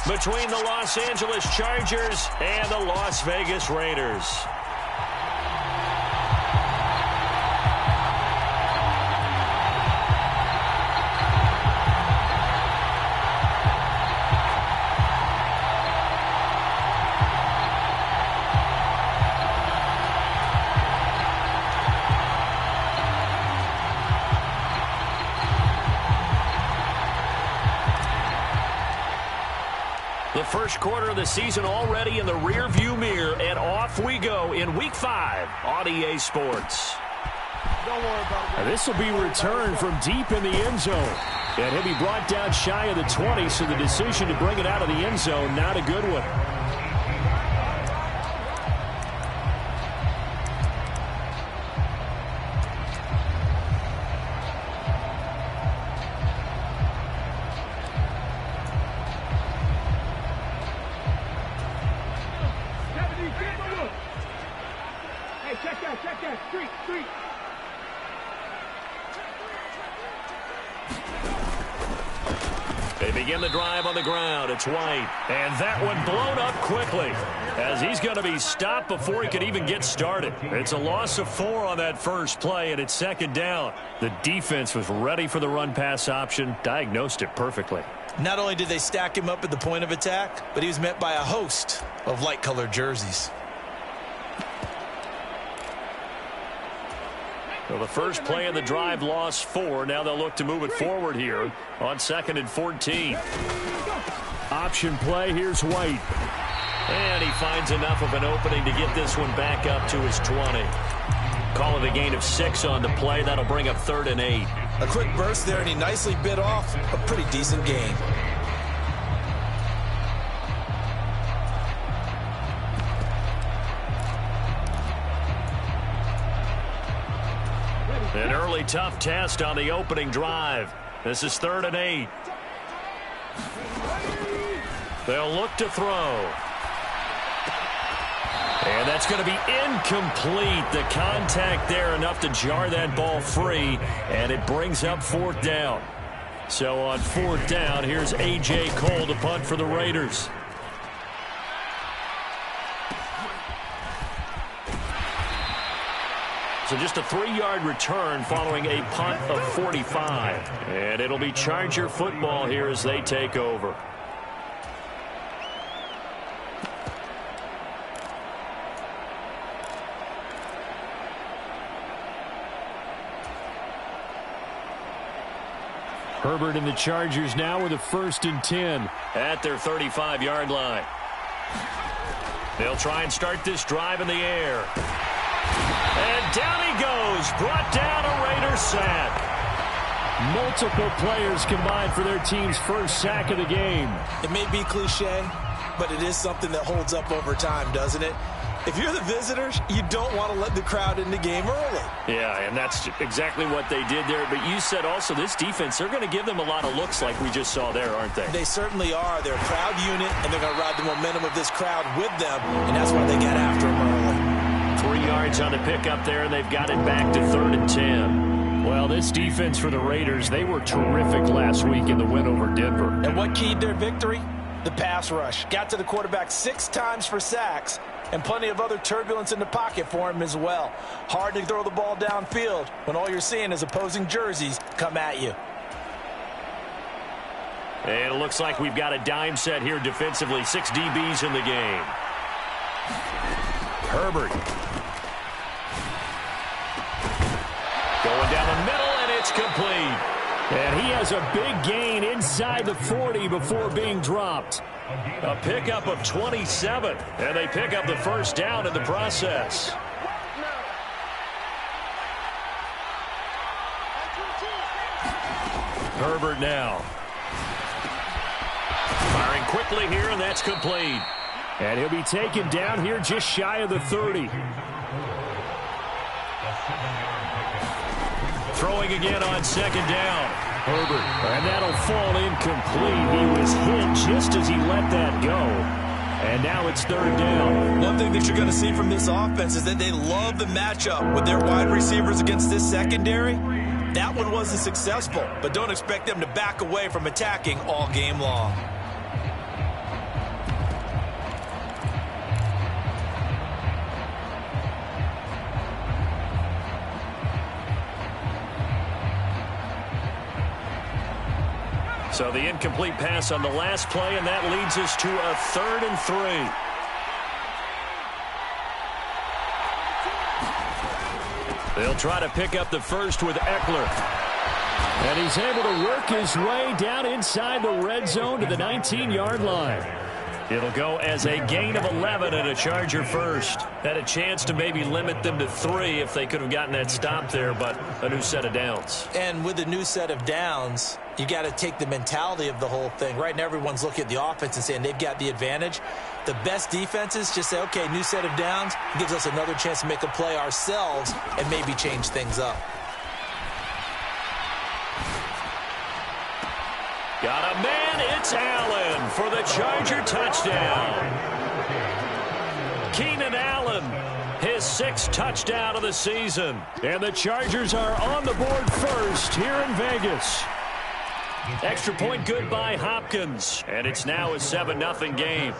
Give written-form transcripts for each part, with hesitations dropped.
between the Los Angeles Chargers and the Las Vegas Raiders. The first quarter of the season already in the rearview mirror, and off we go in Week 5 on EA Sports. This will be returned from deep in the end zone. And he'll be brought down shy of the 20, so the decision to bring it out of the end zone, not a good one. They begin the drive on the ground. It's White. And that one blown up quickly as he's going to be stopped before he could even get started. It's a loss of 4 on that first play, and it's second down. The defense was ready for the run-pass option, diagnosed it perfectly. Not only did they stack him up at the point of attack, but he was met by a host of light-colored jerseys. Well, the first play of the drive lost 4. Now they'll look to move it forward here on 2nd and 14. Option play. Here's White. And he finds enough of an opening to get this one back up to his 20. Call it a gain of 6 on the play. That'll bring up 3rd and 8. A quick burst there, and he nicely bit off a pretty decent gain. An early tough test on the opening drive. This is 3rd and 8. They'll look to throw. And that's going to be incomplete. The contact there enough to jar that ball free, and it brings up 4th down. So on 4th down, here's A.J. Cole to punt for the Raiders. So just a 3-yard return following a punt of 45. And it'll be Charger football here as they take over. Herbert and the Chargers now with a 1st and 10. At their 35-yard line. They'll try and start this drive in the air. And down he goes. Brought down a Raider sack. Multiple players combined for their team's first sack of the game. It may be cliche, but it is something that holds up over time, doesn't it? If you're the visitors, you don't want to let the crowd in the game early. Yeah, and that's exactly what they did there. But you said also this defense, they're going to give them a lot of looks like we just saw there, aren't they? They certainly are. They're a proud unit, and they're going to ride the momentum of this crowd with them, and that's why they got after them early. 3 yards on the pickup there, and they've got it back to 3rd and 10. Well, this defense for the Raiders, they were terrific last week in the win over Denver. And what keyed their victory? The pass rush. Got to the quarterback 6 times for sacks, and plenty of other turbulence in the pocket for him as well. Hard to throw the ball downfield when all you're seeing is opposing jerseys come at you. And it looks like we've got a dime set here defensively. 6 DBs in the game. Herbert. Going down the middle, and it's complete. And he has a big gain inside the 40 before being dropped. A pickup of 27, and they pick up the first down in the process. Herbert now. Firing quickly here, and that's complete. And he'll be taken down here just shy of the 30. Throwing again on 2nd down. Herbert. And that'll fall incomplete. He was hit just as he let that go. And now it's 3rd down. One thing that you're going to see from this offense is that they love the matchup with their wide receivers against this secondary. That one wasn't successful, but don't expect them to back away from attacking all game long. So the incomplete pass on the last play, and that leads us to a 3rd and 3. They'll try to pick up the first with Eckler. And he's able to work his way down inside the red zone to the 19-yard line. It'll go as a gain of 11 and a Charger first. Had a chance to maybe limit them to 3 if they could have gotten that stop there, but a new set of downs. And with a new set of downs, you got to take the mentality of the whole thing. Right now, everyone's looking at the offense and saying they've got the advantage. The best defenses just say, okay, new set of downs. It gives us another chance to make a play ourselves and maybe change things up. Got a man, it's Allen for the Charger touchdown. Keenan Allen, his 6th touchdown of the season. And the Chargers are on the board first here in Vegas. Extra point good by Hopkins. And it's now a 7-0 game.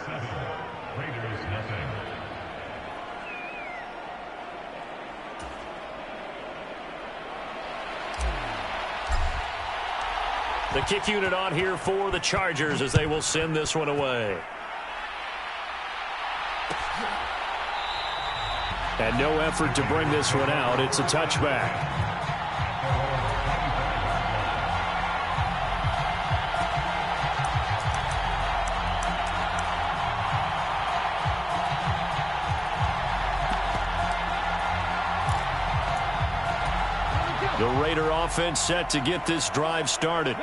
The kick unit on here for the Chargers as they will send this one away. And no effort to bring this one out. It's a touchback. The Raider offense set to get this drive started.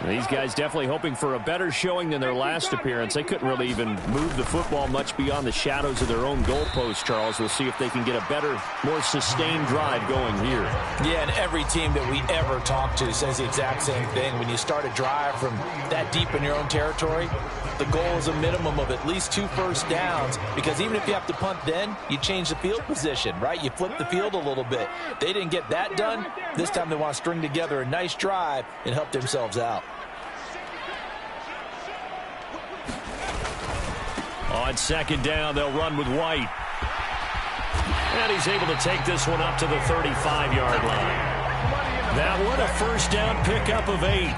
These guys definitely hoping for a better showing than their last appearance. They couldn't really even move the football much beyond the shadows of their own goalpost, Charles. We'll see if they can get a better, more sustained drive going here. Yeah, and every team that we ever talk to says the exact same thing. When you start a drive from that deep in your own territory, the goal is a minimum of at least 2 first downs, because even if you have to punt then, you change the field position, right? You flip the field a little bit. They didn't get that done. This time they want to string together a nice drive and help themselves out. On 2nd down, they'll run with White. And he's able to take this one up to the 35-yard line. That one a first down pickup of 8.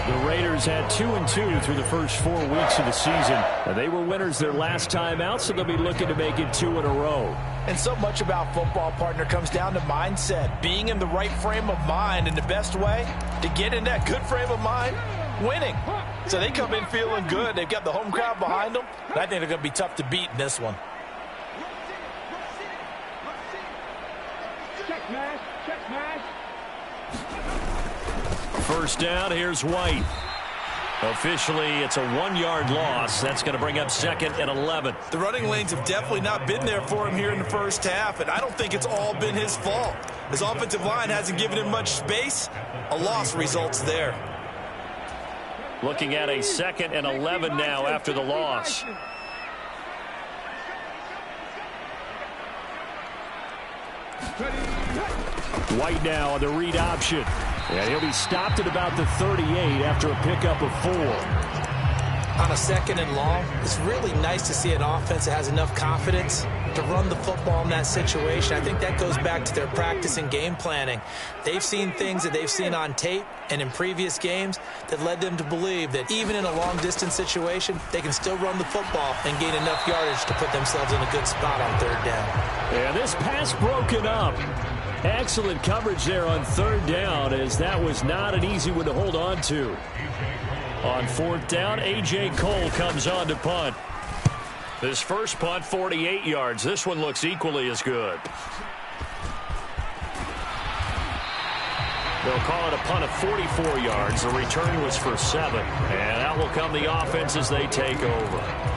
The Raiders had 2-2 through the first 4 weeks of the season. And they were winners their last time out, so they'll be looking to make it 2 in a row. And so much about football, partner, comes down to mindset. Being in the right frame of mind, and the best way to get in that good frame of mind, winning. So they come in feeling good. They've got the home crowd behind them. And I think they're going to be tough to beat in this one. First down, here's White. Officially, it's a 1-yard loss. That's going to bring up 2nd and 11. The running lanes have definitely not been there for him here in the first half, and I don't think it's all been his fault. His offensive line hasn't given him much space. A loss results there. Looking at a 2nd and 11 now after the loss. White now on the read option. And he'll be stopped at about the 38 after a pickup of 4. On a 2nd and long, it's really nice to see an offense that has enough confidence to run the football in that situation. I think that goes back to their practice and game planning. They've seen things that they've seen on tape and in previous games that led them to believe that even in a long-distance situation, they can still run the football and gain enough yardage to put themselves in a good spot on 3rd down. And this pass broken up. Excellent coverage there on 3rd down, as that was not an easy one to hold on to. On 4th down, A.J. Cole comes on to punt. His first punt, 48 yards. This one looks equally as good. They'll call it a punt of 44 yards. The return was for 7. And out will come the offense as they take over.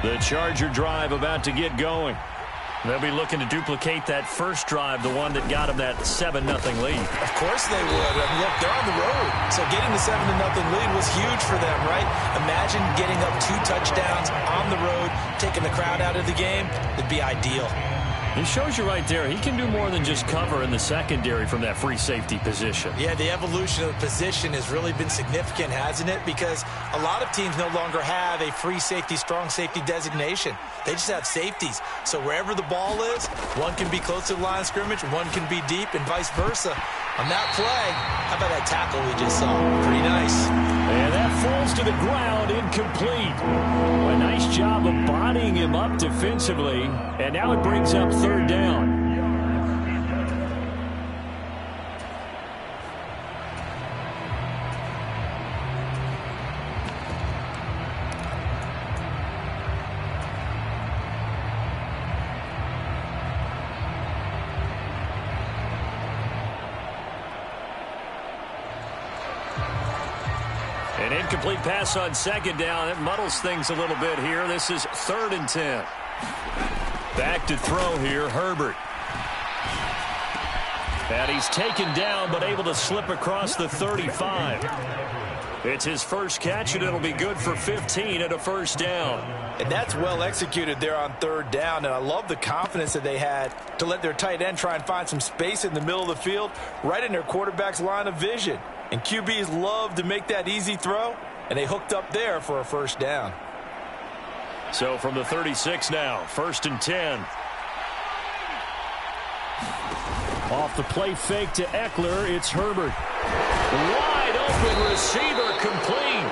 The Charger drive about to get going. They'll be looking to duplicate that first drive, the one that got them that 7-0 lead. Of course they would. I mean, look, they're on the road. So getting the 7-0 lead was huge for them, right? Imagine getting up 2 touchdowns on the road, taking the crowd out of the game. It'd be ideal. It shows you right there, he can do more than just cover in the secondary from that free safety position. Yeah, the evolution of the position has really been significant, hasn't it? Because a lot of teams no longer have a free safety, strong safety designation. They just have safeties. So wherever the ball is, one can be close to the line of scrimmage, one can be deep, and vice versa. On that play, how about that tackle we just saw? Pretty nice. And that falls to the ground, incomplete. A nice job of bodying him up defensively, and now it brings up third down. An incomplete pass on second down. It muddles things a little bit here. This is 3rd and 10. Back to throw here, Herbert. And he's taken down, but able to slip across the 35. It's his first catch, and it'll be good for 15 and a first down. And that's well executed there on 3rd down, and I love the confidence that they had to let their tight end try and find some space in the middle of the field, right in their quarterback's line of vision. And QBs love to make that easy throw, and they hooked up there for a first down. So from the 36 now, 1st and 10. Off the play fake to Eckler, it's Herbert. Wide open receiver, complete.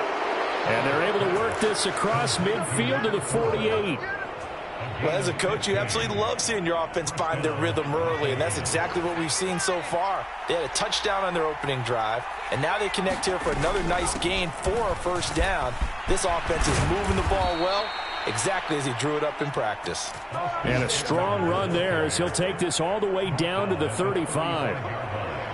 And they're able to work this across midfield to the 48. Well, as a coach, you absolutely love seeing your offense find their rhythm early, and that's exactly what we've seen so far. They had a touchdown on their opening drive, and now they connect here for another nice gain for a first down. This offense is moving the ball well, exactly as he drew it up in practice. And a strong run there as he'll take this all the way down to the 35.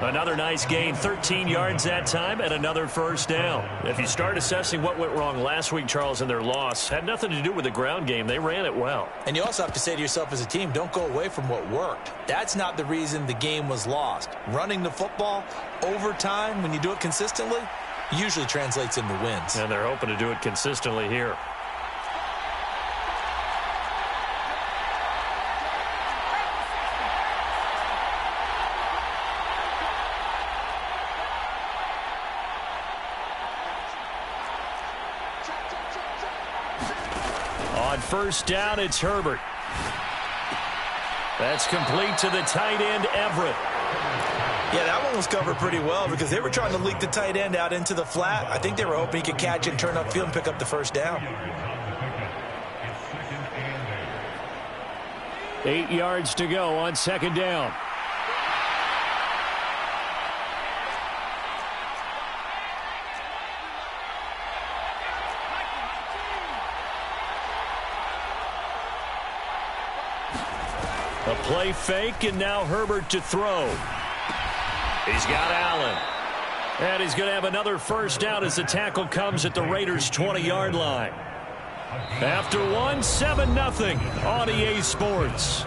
Another nice gain, 13 yards that time, and another first down. If you start assessing what went wrong last week, Charles, in their loss, had nothing to do with the ground game. They ran it well. And you also have to say to yourself as a team, don't go away from what worked. That's not the reason the game was lost. Running the football over time, when you do it consistently, usually translates into wins. And they're hoping to do it consistently here. On first down, it's Herbert. That's complete to the tight end, Everett. Yeah, that one was covered pretty well because they were trying to leak the tight end out into the flat. I think they were hoping he could catch and turn upfield and pick up the first down. 8 yards to go on second down. A play fake, and now Herbert to throw. He's got Allen. And he's going to have another first down as the tackle comes at the Raiders' 20-yard line. After one, 7-0 on EA Sports.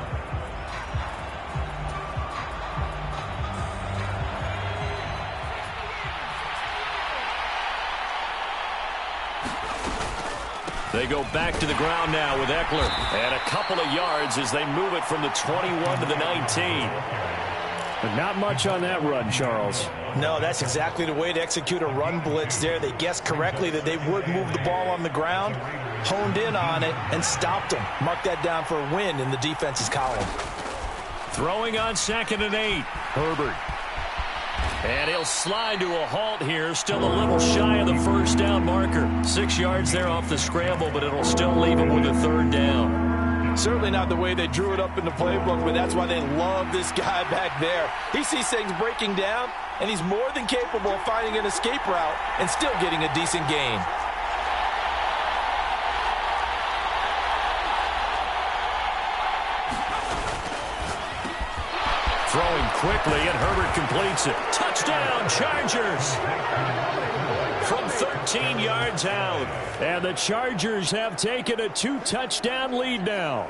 They go back to the ground now with Eckler. And a couple of yards as they move it from the 21 to the 19. But not much on that run, Charles. No, that's exactly the way to execute a run blitz there. They guessed correctly that they would move the ball on the ground, honed in on it, and stopped them. Mark that down for a win in the defense's column. Throwing on 2nd and 8. Herbert. And he'll slide to a halt here. Still a little shy of the first down marker. 6 yards there off the scramble, but it'll still leave him with a third down. Certainly not the way they drew it up in the playbook, but that's why they love this guy back there. He sees things breaking down, and he's more than capable of finding an escape route and still getting a decent gain. Throwing quickly, and Herbert completes it. Touchdown, Chargers! From 13 yards out. And the Chargers have taken a 2-touchdown lead now.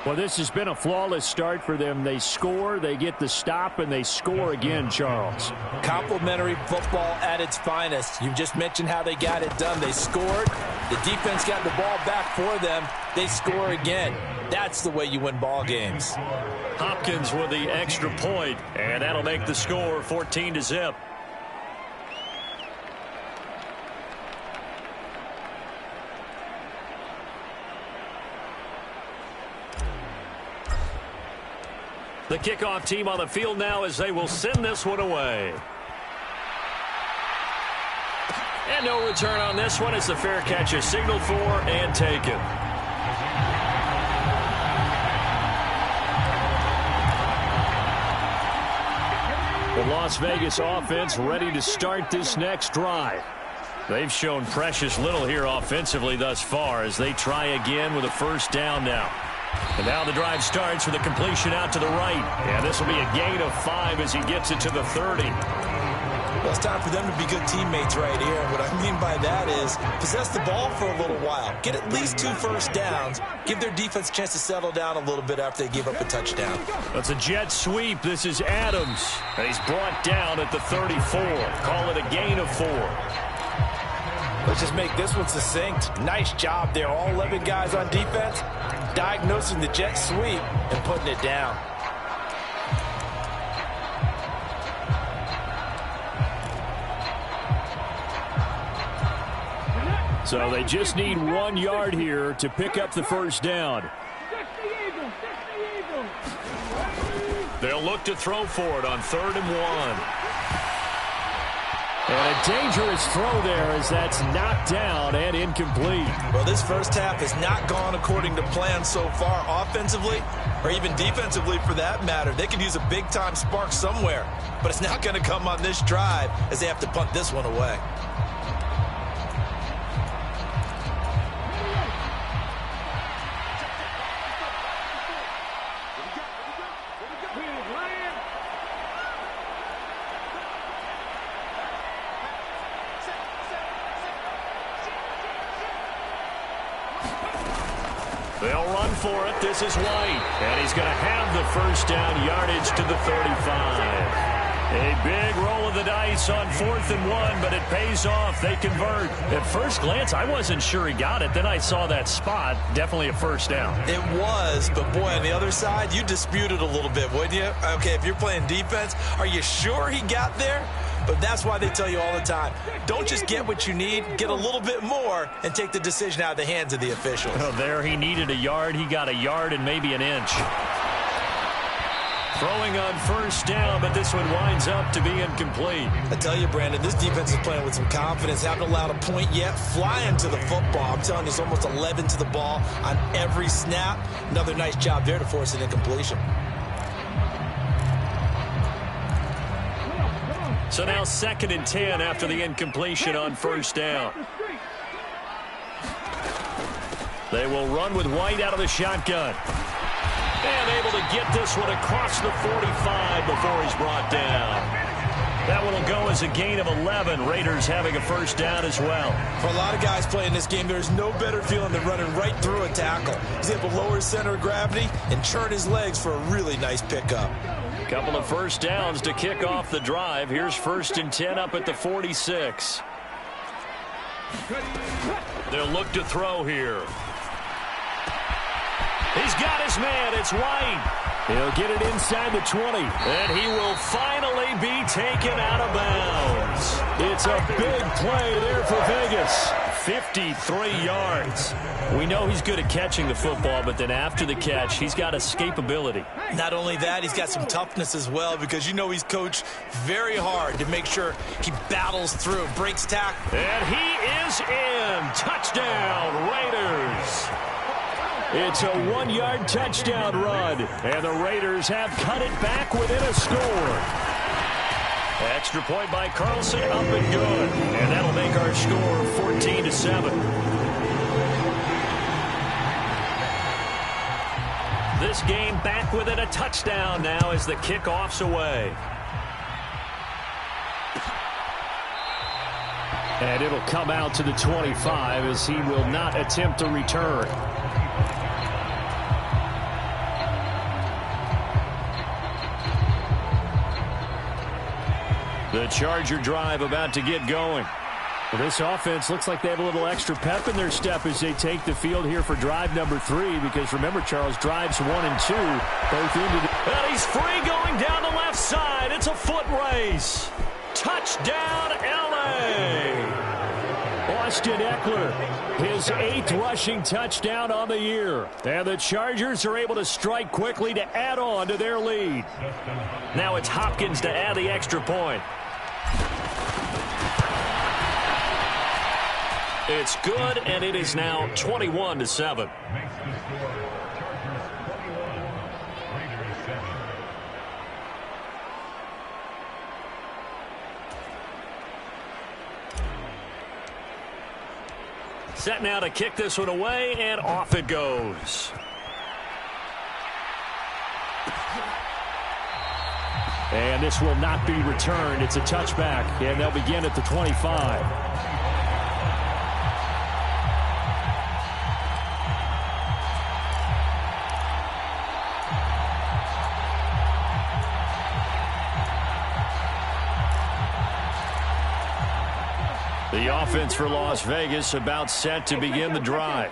Well, this has been a flawless start for them. They score, they get the stop, and they score again, Charles. Complimentary football at its finest. You just mentioned how they got it done. They scored. The defense got the ball back for them. They score again. That's the way you win ball games. Hopkins with the extra point, and that'll make the score 14-0. The kickoff team on the field now as they will send this one away. And no return on this one as the fair catch is signaled for and taken. The Las Vegas offense ready to start this next drive. They've shown precious little here offensively thus far as they try again with a first down now. And now the drive starts with a completion out to the right. And this will be a gain of 5 as he gets it to the 30. Well, it's time for them to be good teammates right here. And what I mean by that is possess the ball for a little while. Get at least 2 first downs. Give their defense a chance to settle down a little bit after they give up a touchdown. That's a jet sweep. This is Adams. And he's brought down at the 34. Call it a gain of 4. Let's just make this one succinct. Nice job there. All 11 guys on defense diagnosing the jet sweep and putting it down. So they just need 1 yard here to pick up the first down. They'll look to throw for it on 3rd and 1. And a dangerous throw there as that's knocked down and incomplete. Well, this first half has not gone according to plan so far offensively or even defensively for that matter. They could use a big-time spark somewhere, but it's not going to come on this drive as they have to punt this one away. They'll run for it. This is White. And he's going to have the first down yardage to the 35. A big roll of the dice on 4th and 1, but it pays off. They convert. At first glance, I wasn't sure he got it. Then I saw that spot. Definitely a first down. It was, but boy, on the other side, you dispute it a little bit, wouldn't you? Okay, if you're playing defense, are you sure he got there? But that's why they tell you all the time, don't just get what you need, get a little bit more, and take the decision out of the hands of the officials. Oh, there he needed a yard. He got a yard and maybe an inch. Throwing on first down, but this one winds up to be incomplete. I tell you, Brandon, this defense is playing with some confidence. Haven't allowed a point yet. Flying to the football. I'm telling you, it's almost 11 to the ball on every snap. Another nice job there to force an incompletion. So now 2nd and 10 after the incompletion on first down. They will run with White out of the shotgun. And able to get this one across the 45 before he's brought down. That one will go as a gain of 11. Raiders having a first down as well. For a lot of guys playing this game, there's no better feeling than running right through a tackle. He's able to lower his center of gravity and churn his legs for a really nice pickup. Couple of first downs to kick off the drive. Here's 1st and 10 up at the 46. They'll look to throw here. He's got his man. It's White. He'll get it inside the 20. And he will finally be taken out of bounds. It's a big play there for Vegas. 53 yards. We know he's good at catching the football, but then after the catch, he's got escapability. Not only that, he's got some toughness as well because you know he's coached very hard to make sure he battles through, breaks tackle. And he is in. Touchdown, Raiders. It's a 1-yard touchdown run, and the Raiders have cut it back within a score. Extra point by Carlson, up and good. And that'll make our score 14-7. This game back within a touchdown now as the kickoff's away. And it'll come out to the 25 as he will not attempt a return. The Charger drive about to get going. Well, this offense looks like they have a little extra pep in their step as they take the field here for drive number 3, because remember, Charles, drives 1 and 2 both into the... And he's free going down the left side. It's a foot race. Touchdown, L.A. Austin Eckler, his 8th rushing touchdown on the year. And the Chargers are able to strike quickly to add on to their lead. Now it's Hopkins to add the extra point. It's good, and it is now 21-7. Set now to kick this one away, and off it goes. And this will not be returned. It's a touchback, and they'll begin at the 25. The offense for Las Vegas about set to begin the drive.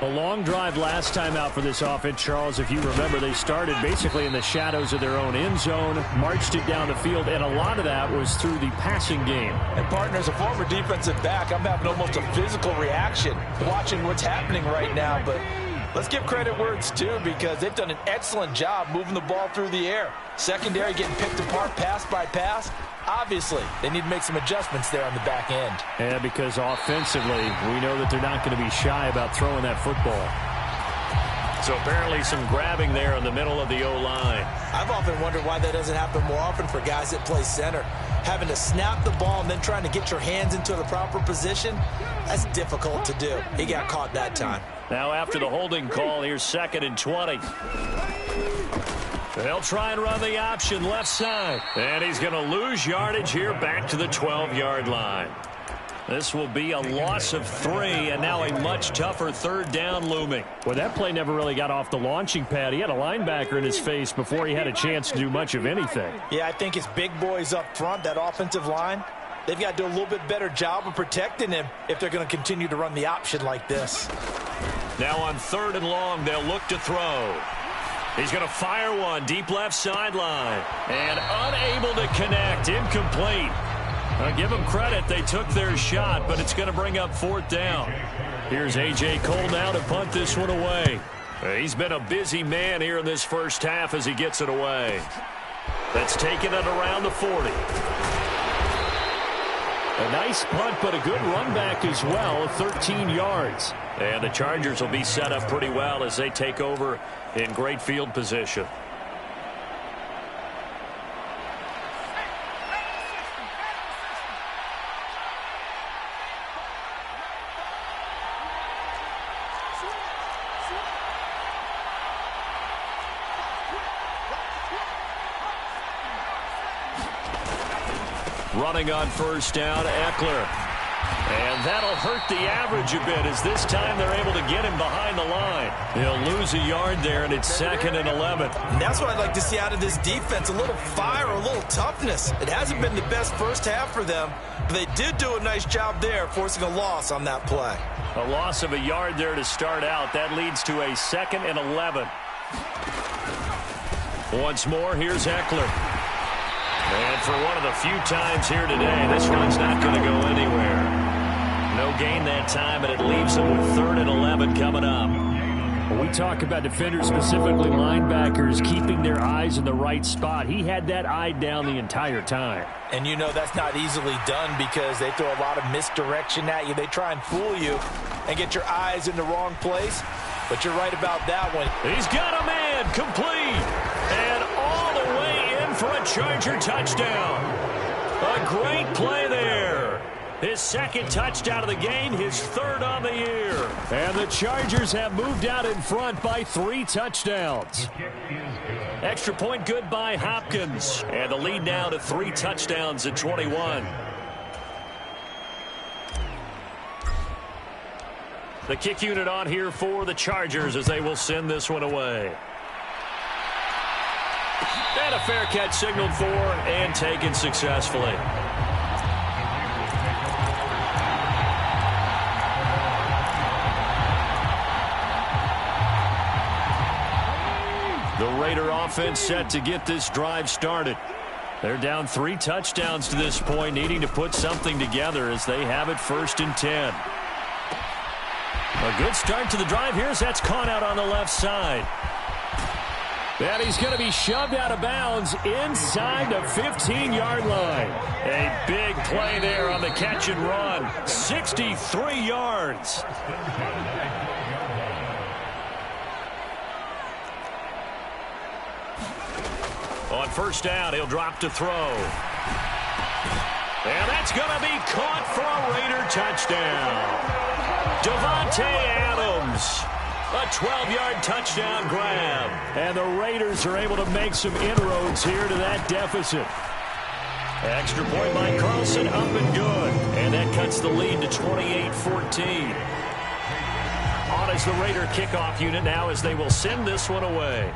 A long drive last time out for this offense, Charles. If you remember, they started basically in the shadows of their own end zone, marched it down the field, and a lot of that was through the passing game. And partner, as a former defensive back, I'm having almost a physical reaction watching what's happening right now. But let's give credit where it's due, because they've done an excellent job moving the ball through the air. Secondary getting picked apart pass by pass. Obviously, they need to make some adjustments there on the back end. Yeah, because offensively, we know that they're not going to be shy about throwing that football. So apparently some grabbing there in the middle of the O-line. I've often wondered why that doesn't happen more often for guys that play center. Having to snap the ball and then trying to get your hands into the proper position, that's difficult to do. He got caught that time. Now after the holding call, here's 2nd and 20. They'll try and run the option left side. And he's going to lose yardage here back to the 12-yard line. This will be a loss of 3, and now a much tougher 3rd down looming. Well, that play never really got off the launching pad. He had a linebacker in his face before he had a chance to do much of anything. Yeah, I think it's big boys up front, that offensive line. They've got to do a little bit better job of protecting him if they're going to continue to run the option like this. Now on 3rd and long, they'll look to throw. He's going to fire one deep left sideline. And unable to connect. Incomplete. I'll give them credit. They took their shot, but it's going to bring up 4th down. Here's A.J. Cole now to punt this one away. He's been a busy man here in this first half as he gets it away. That's taken it around the 40. A nice punt, but a good run back as well, 13 yards. And the Chargers will be set up pretty well as they take over in great field position. Running on 1st down, Eckler. And that'll hurt the average a bit as this time they're able to get him behind the line. He'll lose a yard there, and it's 2nd and 11. And that's what I'd like to see out of this defense, a little fire, a little toughness. It hasn't been the best first half for them, but they did do a nice job there, forcing a loss on that play. A loss of a yard there to start out. That leads to a 2nd and 11. Once more, here's Eckler. And for one of the few times here today, this run's not going to go anywhere. No gain that time, and it leaves them with 3rd and 11 coming up. When we talk about defenders, specifically linebackers, keeping their eyes in the right spot, he had that eye down the entire time. And you know that's not easily done because they throw a lot of misdirection at you. They try and fool you and get your eyes in the wrong place. But you're right about that one. He's got a man complete. And all the way in for a Charger touchdown. A great play there. His 2nd touchdown of the game, his 3rd on the year. And the Chargers have moved out in front by 3 touchdowns. Extra point good by Hopkins. And the lead now to 3 touchdowns at 21. The kick unit on here for the Chargers as they will send this one away. And a a fair catch signaled for and taken successfully. The Raider offense set to get this drive started. They're down 3 touchdowns to this point, needing to put something together as they have it 1st and 10. A good start to the drive here as that's caught out on the left side. And he's going to be shoved out of bounds inside the 15-yard line. A big play there on the catch and run. 63 yards. On 1st down, he'll drop to throw. And that's going to be caught for a Raider touchdown. Davante Adams. A 12-yard touchdown grab. And the Raiders are able to make some inroads here to that deficit. Extra point by Carlson, up and good. And that cuts the lead to 28-14. On is the Raider kickoff unit now as they will send this one away.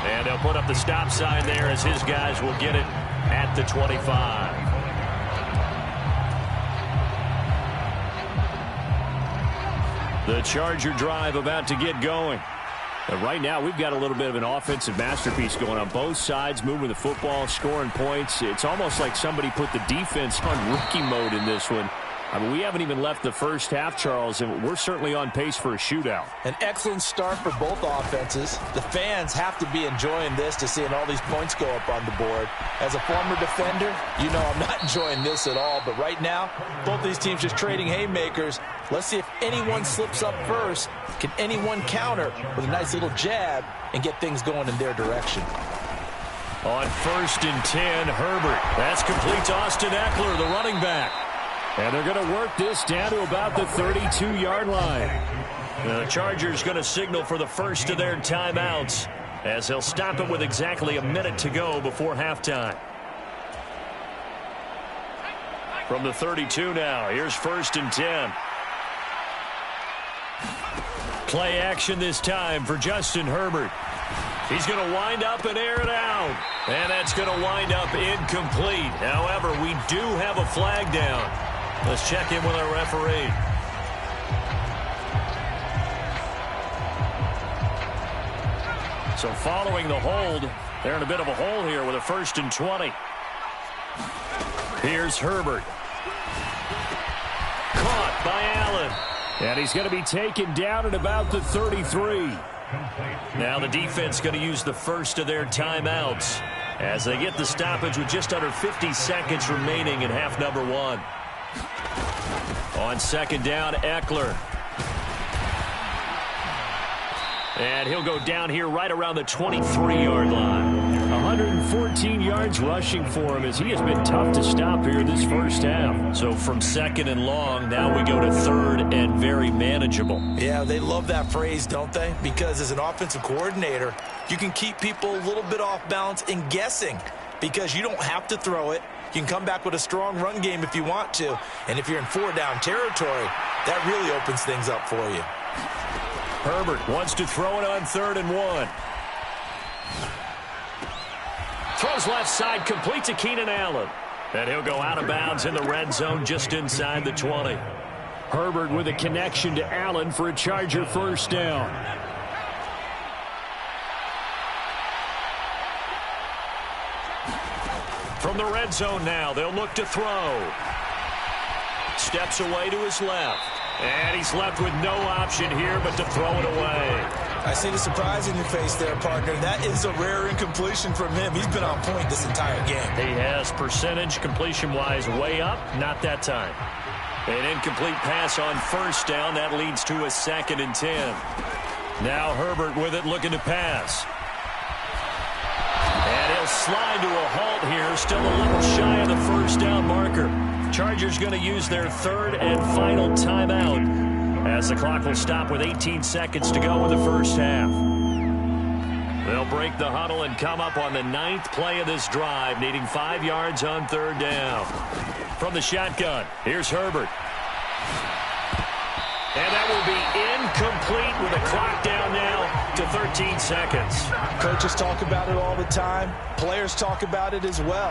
And they'll put up the stop sign there as his guys will get it at the 25. The Charger drive about to get going. But right now, we've got a little bit of an offensive masterpiece going on both sides, moving the football, scoring points. It's almost like somebody put the defense on rookie mode in this one. I mean, we haven't even left the first half, Charles, and we're certainly on pace for a shootout. An excellent start for both offenses. The fans have to be enjoying this to seeing all these points go up on the board. As a former defender, you know I'm not enjoying this at all. But right now, both these teams just trading haymakers. Let's see if anyone slips up first. Can anyone counter with a nice little jab and get things going in their direction? On 1st and 10, Herbert. That's complete to Austin Eckler, the running back. And they're going to work this down to about the 32-yard line. The Chargers going to signal for the first of their timeouts as they'll stop it with exactly a minute to go before halftime. From the 32 now, here's 1st and 10. Play action this time for Justin Herbert. He's going to wind up and air it out. And that's going to wind up incomplete. However, we do have a flag down. Let's check in with our referee. So following the hold, they're in a bit of a hole here with a 1st and 20. Here's Herbert. Caught by Allen. And he's going to be taken down at about the 33. Now the defense going to use the first of their timeouts as they get the stoppage with just under 50 seconds remaining in half number 1. On 2nd down, Eckler. And he'll go down here right around the 23-yard line. 114 yards rushing for him as he has been tough to stop here this first half. So from 2nd and long, now we go to 3rd and very manageable. Yeah, they love that phrase, don't they? Because as an offensive coordinator, you can keep people a little bit off balance and guessing because you don't have to throw it. You can come back with a strong run game if you want to. And if you're in 4-down territory, that really opens things up for you. Herbert wants to throw it on 3rd and 1. Throws left side, complete to Keenan Allen. And he'll go out of bounds in the red zone just inside the 20. Herbert with a connection to Allen for a Charger 1st down. From the red zone now, they'll look to throw. Steps away to his left. And he's left with no option here but to throw it away. I see the surprise in your face there, partner. That is a rare incompletion from him. He's been on point this entire game. He has percentage completion-wise way up. Not that time. An incomplete pass on 1st down. That leads to a 2nd and 10. Now Herbert with it looking to pass. And he'll slide to a halt here. Still a little shy of the 1st down marker. Chargers going to use their 3rd and final timeout as the clock will stop with 18 seconds to go in the first half. They'll break the huddle and come up on the 9th play of this drive, needing 5 yards on 3rd down. From the shotgun, here's Herbert. And that will be incomplete with the clock down to 13 seconds. Coaches talk about it all the time. Players talk about it as well.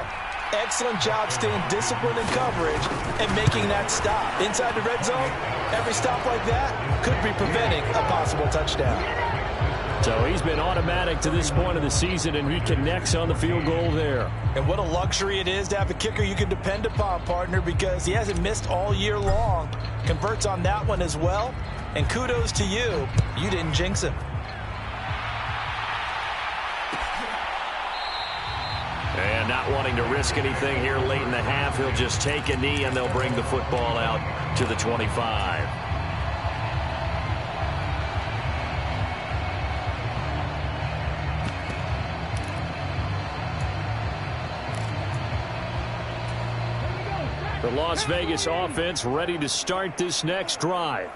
Excellent job staying disciplined in coverage and making that stop. Inside the red zone, every stop like that could be preventing a possible touchdown. So he's been automatic to this point of the season, and he connects on the field goal there. And what a luxury it is to have a kicker you can depend upon, partner, because he hasn't missed all year long. Converts on that one as well. And kudos to you. You didn't jinx him. And not wanting to risk anything here late in the half, he'll just take a knee, and they'll bring the football out to the 25. The Las Vegas offense ready to start this next drive.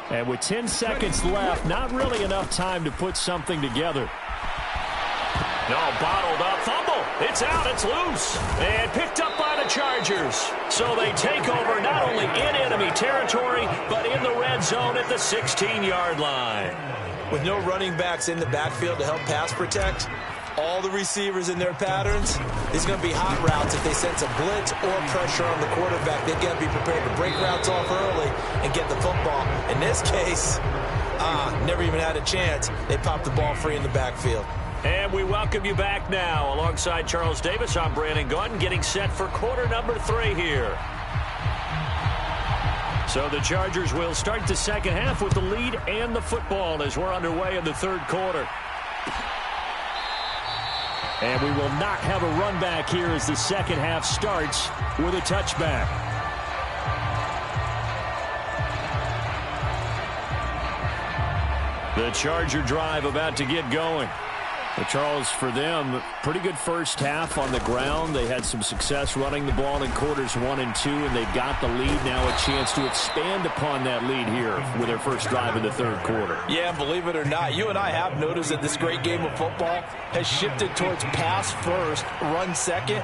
And with 10 seconds left, not really enough time to put something together. No, bottled up. Fumble. It's out. It's loose. And picked up by the Chargers. So they take over not only in enemy territory, but in the red zone at the 16-yard line. With no running backs in the backfield to help pass protect, all the receivers in their patterns, these are going to be hot routes. If they sense a blitz or pressure on the quarterback, they've got to be prepared to break routes off early and get the football. In this case, never even had a chance. They popped the ball free in the backfield. And we welcome you back now. Alongside Charles Davis, I'm Brandon Gaudin, getting set for quarter number 3 here. So the Chargers will start the second half with the lead and the football as we're underway in the third quarter. And we will not have a run back here as the second half starts with a touchback. The Charger drive about to get going. Well, Charles, for them, pretty good first half on the ground. They had some success running the ball in quarters 1 and 2, and they've got the lead. Now a chance to expand upon that lead here with their first drive in the third quarter. Yeah, and believe it or not, you and I have noticed that this great game of football has shifted towards pass first, run second.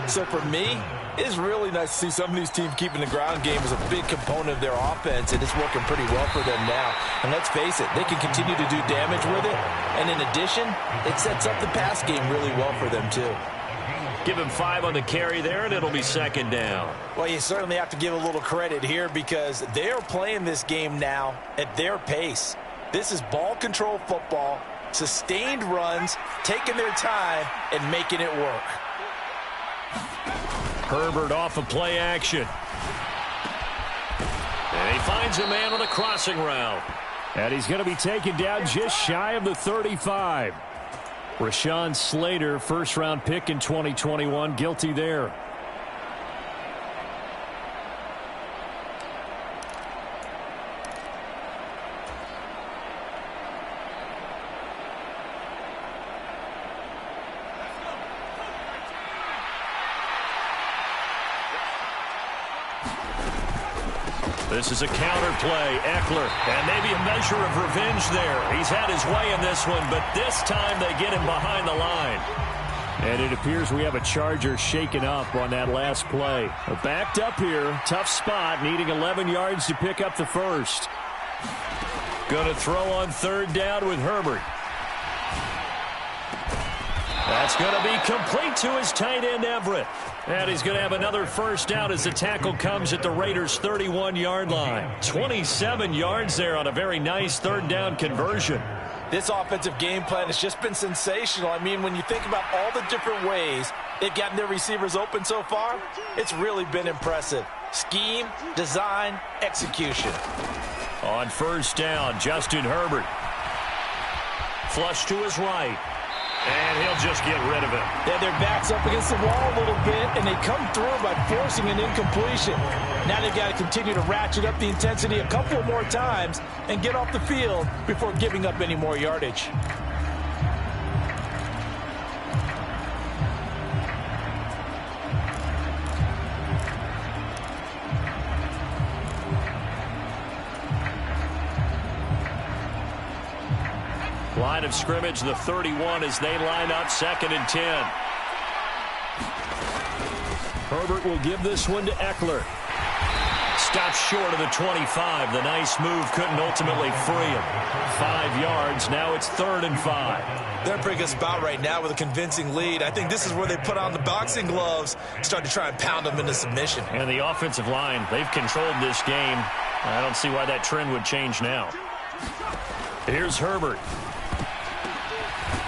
So for me, it's really nice to see some of these teams keeping the ground game as a big component of their offense, and it's working pretty well for them now. And let's face it, they can continue to do damage with it. And in addition, it sets up the pass game really well for them, too. Give him 5 on the carry there, and it'll be second down. Well, you certainly have to give a little credit here because they are playing this game now at their pace. This is ball control football, sustained runs, taking their time, and making it work. Herbert off of play action. And he finds a man on a crossing route. And he's going to be taken down just shy of the 35. Rashawn Slater, first-round pick in 2021, guilty there. This is a counter play. Eckler, and maybe a measure of revenge there. He's had his way in this one, but this time they get him behind the line. And it appears we have a Charger shaken up on that last play. Backed up here, tough spot, needing 11 yards to pick up the first. Going to throw on third down with Herbert. That's going to be complete to his tight end, Everett. And he's going to have another first down as the tackle comes at the Raiders' 31-yard line. 27 yards there on a very nice third down conversion. This offensive game plan has just been sensational. I mean, when you think about all the different ways they've gotten their receivers open so far, it's really been impressive. Scheme, design, execution. On first down, Justin Herbert. Flush to his right. And he'll just get rid of it. Yeah, their back's up against the wall a little bit, and they come through by forcing an incompletion. Now they've got to continue to ratchet up the intensity a couple more times and get off the field before giving up any more yardage. Line of scrimmage, the 31, as they line up 2nd and 10. Herbert will give this one to Eckler. Stops short of the 25. The nice move couldn't ultimately free him. 5 yards. Now it's 3rd and 5. They're in a pretty good spot right now with a convincing lead. I think this is where they put on the boxing gloves, start to try and pound them into submission. And the offensive line, they've controlled this game. I don't see why that trend would change now. Here's Herbert.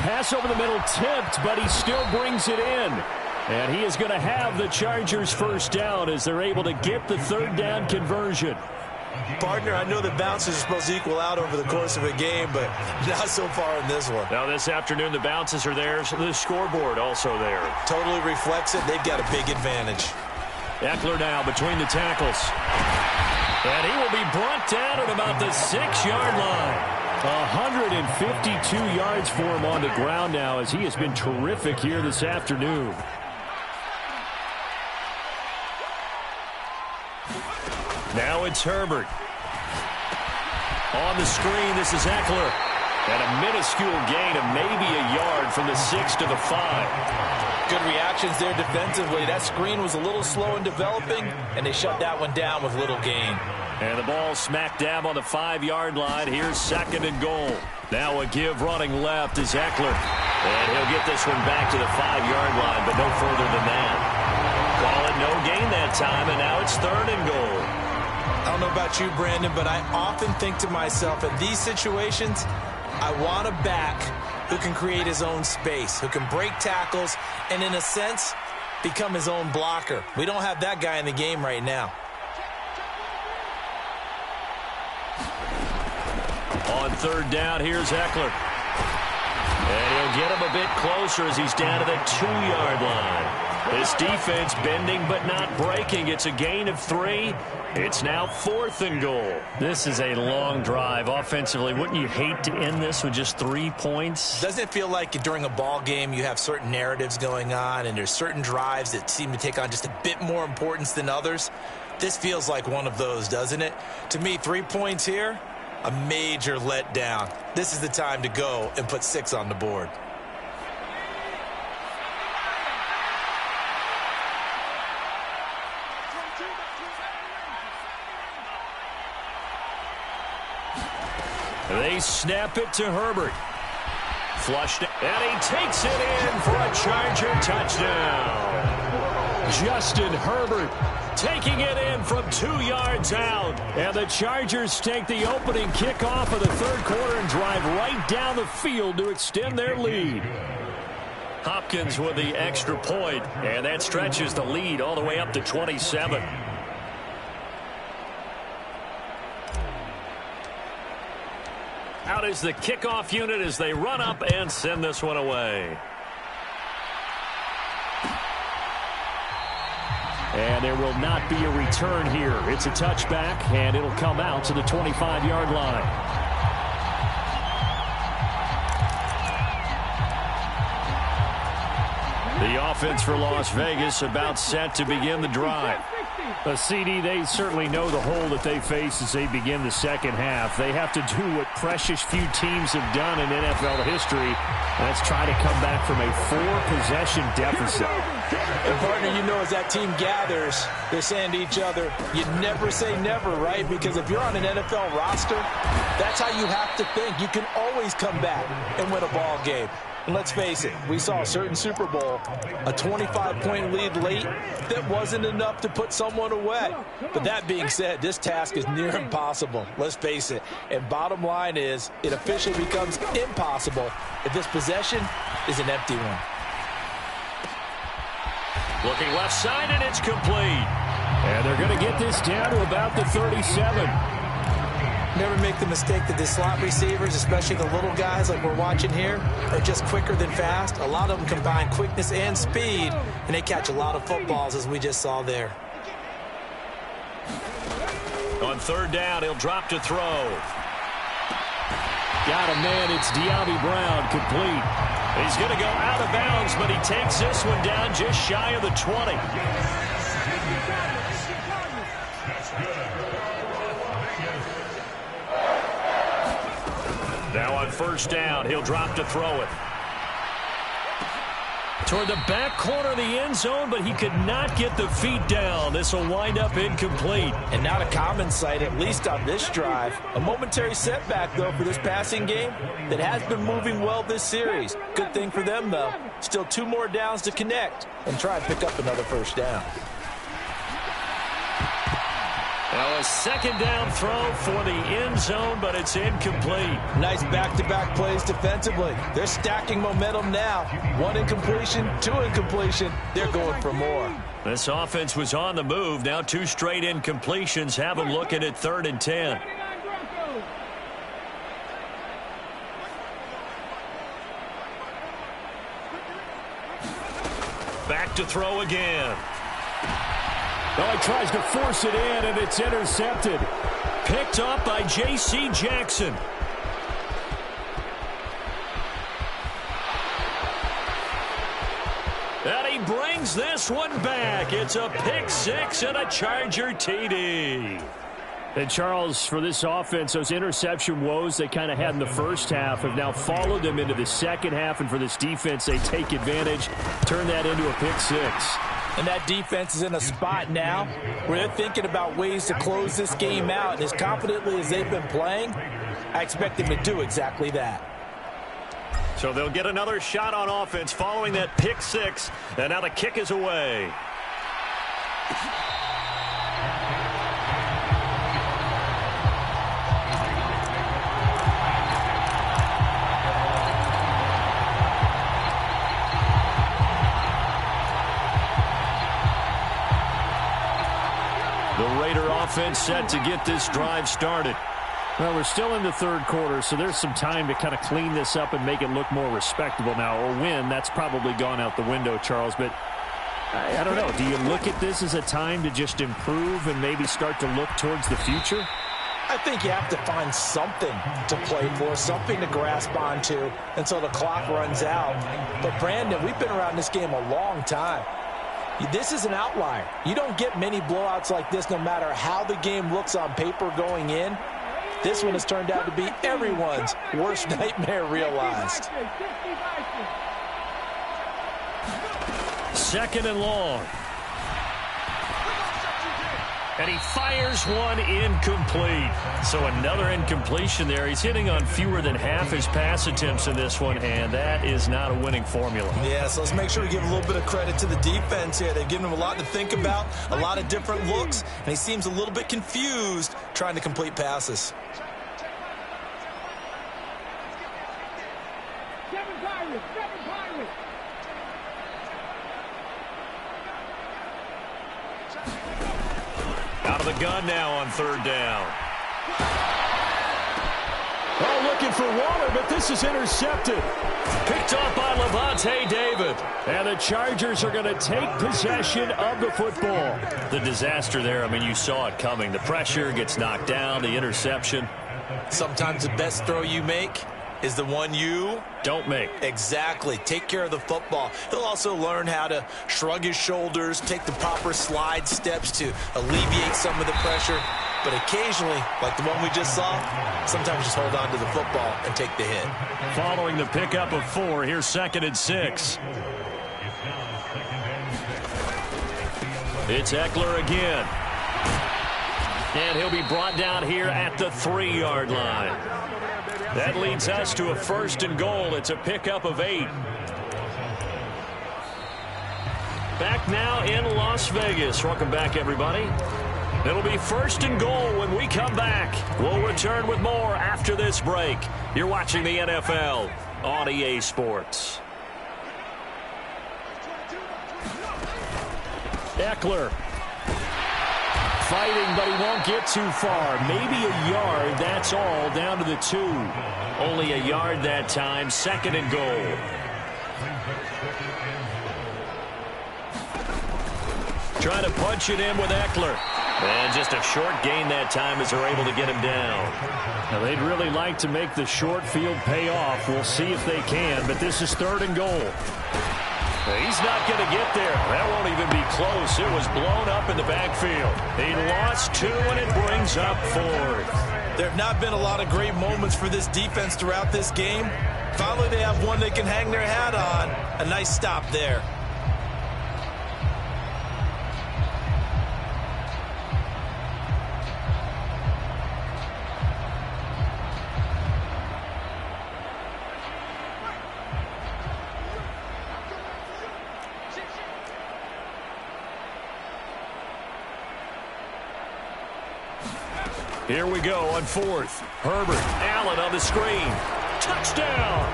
Pass over the middle tipped, but he still brings it in. And he is going to have the Chargers first down as they're able to get the 3rd down conversion. Partner, I know that bounces are supposed to equal out over the course of a game, but not so far in this one. Now this afternoon, the bounces are there, so the scoreboard also there. Totally reflects it. They've got a big advantage. Eckler now between the tackles. And he will be brought down at about the 6-yard line. 152 yards for him on the ground now as he has been terrific here this afternoon. Now it's Herbert. On the screen, this is Eckler. And a minuscule gain of maybe a yard from the 6 to the 5. Good reactions there defensively. That screen was a little slow in developing, and they shut that one down with little gain. And the ball smack dab on the 5-yard line. Here's 2nd and goal. Now a give running left is Eckler. And he'll get this one back to the 5-yard line, but no further than that. Call it no gain that time, and now it's 3rd and goal. I don't know about you, Brandon, but I often think to myself, in these situations, I want a back who can create his own space, who can break tackles, and in a sense, become his own blocker. We don't have that guy in the game right now. On 3rd down, here's Eckler. And he'll get him a bit closer as he's down to the 2-yard line. This defense bending but not breaking. It's a gain of 3. It's now 4th and goal. This is a long drive offensively. Wouldn't you hate to end this with just 3 points? Doesn't it feel like during a ball game you have certain narratives going on and there's certain drives that seem to take on just a bit more importance than others? This feels like one of those, doesn't it? To me, 3 points here, a major letdown. This is the time to go and put 6 on the board. They snap it to Herbert. Flushed, and he takes it in for a Charger touchdown. Justin Herbert taking it in from 2 yards out. And the Chargers take the opening kickoff of the 3rd quarter and drive right down the field to extend their lead. Hopkins with the extra point, and that stretches the lead all the way up to 27. Out is the kickoff unit as they run up and send this one away. And there will not be a return here. It's a touchback, and it'll come out to the 25-yard line. The offense for Las Vegas about set to begin the drive. A CD, they certainly know the hole that they face as they begin the second half. They have to do what precious few teams have done in NFL history. That's try to come back from a 4-possession deficit. And partner, you know, as that team gathers, they're saying to each other, you never say never, right? Because if you're on an NFL roster, that's how you have to think. You can always come back and win a ball game. And let's face it, we saw a certain Super Bowl, a 25-point lead late that wasn't enough to put someone away. But that being said, this task is near impossible. Let's face it. And bottom line is, it officially becomes impossible if this possession is an empty one. Looking left side, and it's complete. And they're going to get this down to about the 37. Never make the mistake that the slot receivers, especially the little guys like we're watching here, are just quicker than fast. A lot of them combine quickness and speed, and they catch a lot of footballs, as we just saw there. On 3rd down, he'll drop to throw. Got a man, it's De'Ami Brown, complete. He's going to go out of bounds, but he takes this one down just shy of the 20. Now on 1st down, he'll drop to throw it. Toward the back corner of the end zone, but he could not get the feet down. This will wind up incomplete. And not a common sight, at least on this drive. A momentary setback, though, for this passing game that has been moving well this series. Good thing for them, though. Still 2 more downs to connect and try and pick up another first down. Now a second down throw for the end zone, but it's incomplete. Nice back-to-back plays defensively. They're stacking momentum now. 1 incompletion, 2 incompletion. They're going for more. This offense was on the move. Now 2 straight incompletions have them looking at 3rd and 10. Back to throw again. Oh, he tries to force it in, and it's intercepted. Picked up by J.C. Jackson. And he brings this one back. It's a pick 6 and a Charger TD. And, Charles, for this offense, those interception woes they kind of had in the first half have now followed them into the second half. And for this defense, they take advantage, turn that into a pick 6. And that defense is in a spot now where they're thinking about ways to close this game out. And as confidently as they've been playing, I expect them to do exactly that. So they'll get another shot on offense following that pick 6. And now the kick is away. The Raider offense set to get this drive started. Well, we're still in the 3rd quarter, so there's some time to kind of clean this up and make it look more respectable now. Or win, that's probably gone out the window, Charles. But I don't know. Do you look at this as a time to just improve and maybe start to look towards the future? I think you have to find something to play for, something to grasp onto until the clock runs out. But, Brandon, we've been around this game a long time. This is an outlier. You don't get many blowouts like this no matter how the game looks on paper going in. This one has turned out to be everyone's worst nightmare realized. 2nd and long. And he fires one incomplete. So another incompletion there. He's hitting on fewer than half his pass attempts in this one, and that is not a winning formula. Yeah, so let's make sure we give a little bit of credit to the defense here. They've given him a lot to think about, a lot of different looks, and he seems a little bit confused trying to complete passes. Out of the gun now on 3rd down. Oh, looking for Waller, but this is intercepted. Picked up by Levante David. And the Chargers are going to take possession of the football. The disaster there, I mean, you saw it coming. The pressure gets knocked down, the interception. Sometimes the best throw you make is the one you don't make. Exactly. Take care of the football. He'll also learn how to shrug his shoulders, take the proper slide steps to alleviate some of the pressure. But occasionally, like the one we just saw, sometimes just hold on to the football and take the hit. Following the pickup of 4, here's 2nd and 6. It's Eckler again. And he'll be brought down here at the 3-yard line. That leads us to a 1st and goal. It's a pickup of 8. Back now in Las Vegas. Welcome back, everybody. It'll be 1st and goal when we come back. We'll return with more after this break. You're watching the NFL on EA Sports. Eckler fighting, but he won't get too far. Maybe a yard, that's all, down to the 2. Only a yard that time, 2nd and goal. Trying to punch it in with Eckler. And just a short gain that time as they're able to get him down. Now, they'd really like to make the short field pay off. We'll see if they can, but this is 3rd and goal. He's not going to get there. That won't even be close. It was blown up in the backfield. He lost 2, and it brings up 4th. There have not been a lot of great moments for this defense throughout this game. Finally, they have one they can hang their hat on. A nice stop there. Here we go on 4th. Herbert, Allen on the screen. Touchdown!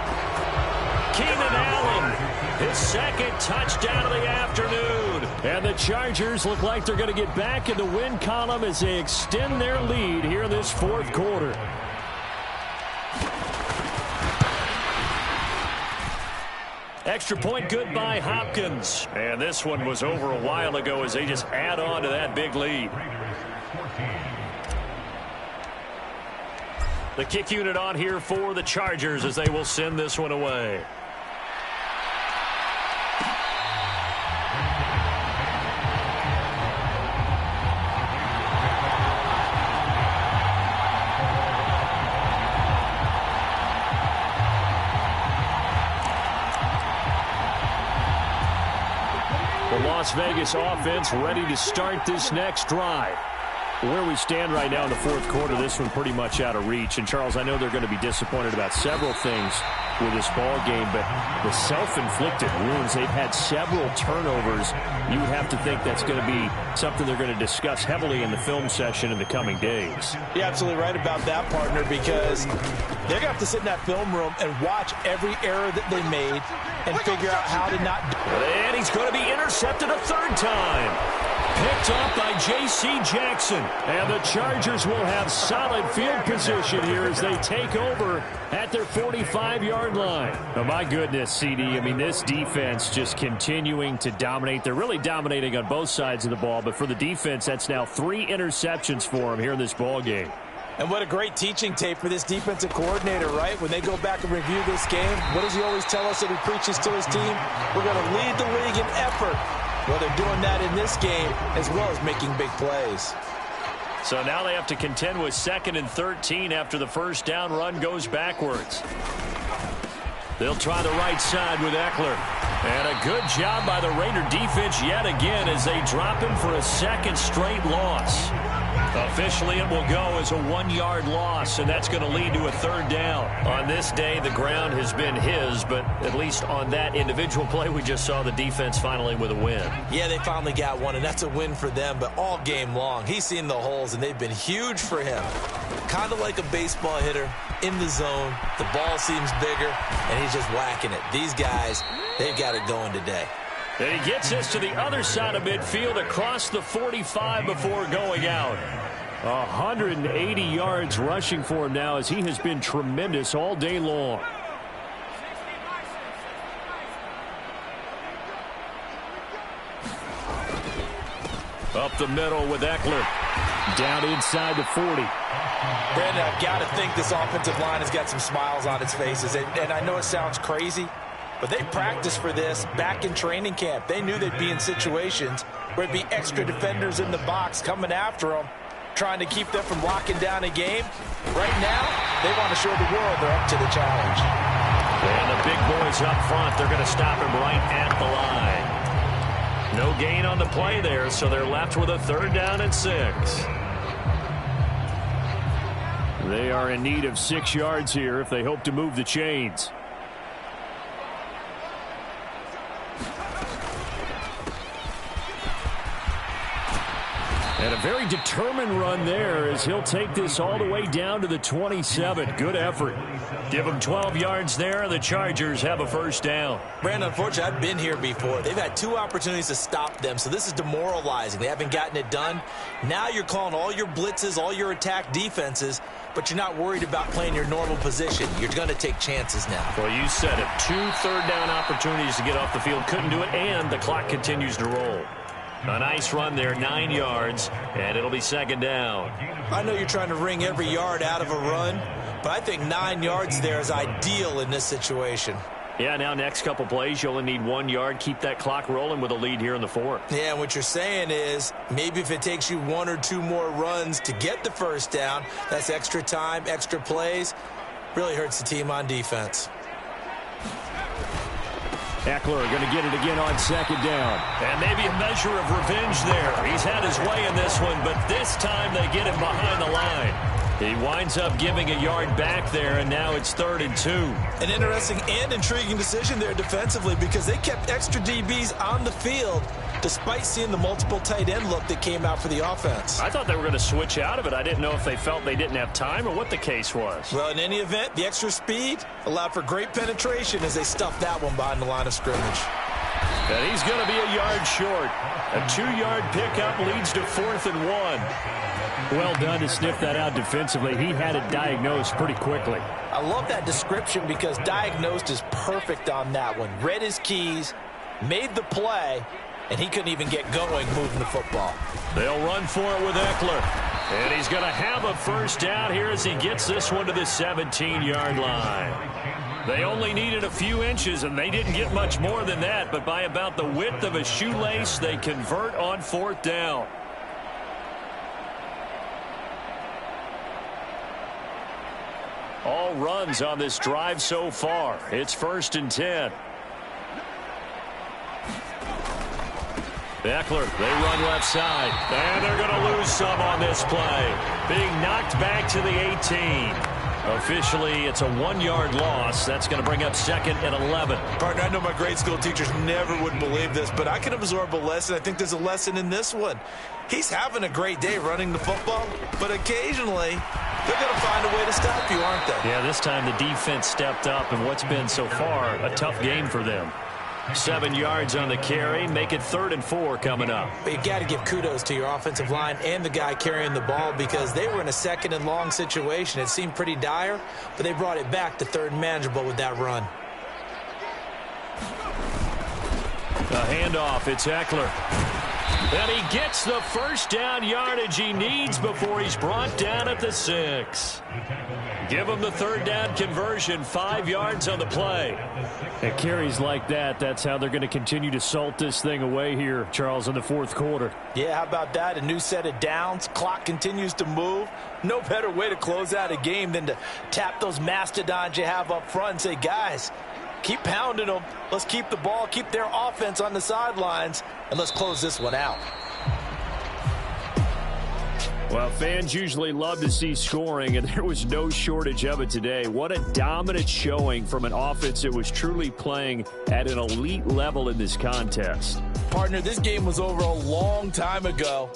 Keenan Allen, his second touchdown of the afternoon. And the Chargers look like they're going to get back in the win column as they extend their lead here in this 4th quarter. Extra point good by Hopkins. And this one was over a while ago as they just add on to that big lead. The kick unit on here for the Chargers as they will send this one away. The Las Vegas offense ready to start this next drive. Where we stand right now in the 4th quarter, this one pretty much out of reach. And, Charles, I know they're going to be disappointed about several things with this ball game, but the self-inflicted wounds, they've had several turnovers. You would have to think that's going to be something they're going to discuss heavily in the film session in the coming days. You're absolutely right about that, partner, because they're going to have to sit in that film room and watch every error that they made and figure out how to not do it. And he's going to be intercepted a 3rd time. Picked off by J.C. Jackson. And the Chargers will have solid field position here as they take over at their 45-yard line. Oh, my goodness, CD. I mean, this defense just continuing to dominate. They're really dominating on both sides of the ball. But for the defense, that's now 3 interceptions for them here in this ball game. And what a great teaching tape for this defensive coordinator, right? When they go back and review this game, what does he always tell us that he preaches to his team? We're going to lead the league in effort. Well, they're doing that in this game as well as making big plays. So now they have to contend with 2nd and 13 after the first down run goes backwards. They'll try the right side with Eckler. And a good job by the Raider defense yet again as they drop him for a 2nd straight loss. Officially, it will go as a 1-yard loss, and that's going to lead to a 3rd down. On this day, the ground has been his, but at least on that individual play, we just saw the defense finally with a win. Yeah, they finally got one, and that's a win for them, but all game long, he's seen the holes, and they've been huge for him. Kind of like a baseball hitter in the zone. The ball seems bigger, and he's just whacking it. These guys, they've got it going today. And he gets us to the other side of midfield across the 45 before going out. 180 yards rushing for him now as he has been tremendous all day long. Up the middle with Eckler. Down inside the 40. Brandon, I've got to think this offensive line has got some smiles on its faces. And I know it sounds crazy, but they practiced for this back in training camp. They knew they'd be in situations where there'd be extra defenders in the box coming after them, trying to keep them from locking down a game. Right now, they want to show the world they're up to the challenge. And the big boys up front, they're going to stop him right at the line. No gain on the play there, so they're left with a 3rd down and 6. They are in need of 6 yards here if they hope to move the chains. And a very determined run there as he'll take this all the way down to the 27. Good effort. Give them 12 yards there, and the Chargers have a 1st down. Brandon, unfortunately, I've been here before. They've had 2 opportunities to stop them, so this is demoralizing. They haven't gotten it done. Now you're calling all your blitzes, all your attack defenses, but you're not worried about playing your normal position. You're going to take chances now. Well, you said it. 2 third-down opportunities to get off the field. Couldn't do it, and the clock continues to roll. A nice run there, 9 yards, and it'll be 2nd down. I know you're trying to wring every yard out of a run, but I think 9 yards there is ideal in this situation. Yeah, now next couple plays, you only need 1 yard. Keep that clock rolling with a lead here in the fourth. Yeah, and what you're saying is maybe if it takes you 1 or 2 more runs to get the first down, that's extra time, extra plays. Really hurts the team on defense. Eckler going to get it again on second down. And maybe a measure of revenge there. He's had his way in this one, but this time they get him behind the line. He winds up giving a yard back there, and now it's 3rd and 2. An interesting and intriguing decision there defensively because they kept extra DBs on the field despite seeing the multiple tight end look that came out for the offense. I thought they were going to switch out of it. I didn't know if they felt they didn't have time or what the case was. Well, in any event, the extra speed allowed for great penetration as they stuffed that one behind the line of scrimmage. And he's going to be a yard short. A 2-yard pickup leads to 4th and 1. Well done to sniff that out defensively. He had it diagnosed pretty quickly. I love that description because diagnosed is perfect on that one. Read his keys, made the play, and he couldn't even get going moving the football. They'll run for it with Eckler. And he's going to have a first down here as he gets this one to the 17-yard line. They only needed a few inches, and they didn't get much more than that. But by about the width of a shoelace, they convert on 4th down. All runs on this drive so far. It's 1st and 10. Eckler, they run left side. And they're going to lose some on this play. Being knocked back to the 18. Officially, it's a 1-yard loss. That's going to bring up 2nd and 11. Partner, I know my grade school teachers never would believe this, but I can absorb a lesson. I think there's a lesson in this one. He's having a great day running the football, but occasionally they're going to find a way to stop you, aren't they? Yeah, this time the defense stepped up in what's been so far a tough game for them. 7 yards on the carry. Make it 3rd and 4 coming up. But you got to give kudos to your offensive line and the guy carrying the ball because they were in a 2nd and long situation. It seemed pretty dire, but they brought it back to 3rd and manageable with that run. A handoff. It's Eckler. And he gets the first down yardage he needs before he's brought down at the 6. Give him the 3rd down conversion. 5 yards on the play. At carries like that, that's how they're going to continue to salt this thing away here, Charles, in the 4th quarter. Yeah, how about that? A new set of downs. Clock continues to move. No better way to close out a game than to tap those mastodons you have up front and say, guys, keep pounding them. Let's keep the ball, keep their offense on the sidelines, and let's close this one out. Well, fans usually love to see scoring, and there was no shortage of it today. What a dominant showing from an offense that was truly playing at an elite level in this contest. Partner, this game was over a long time ago,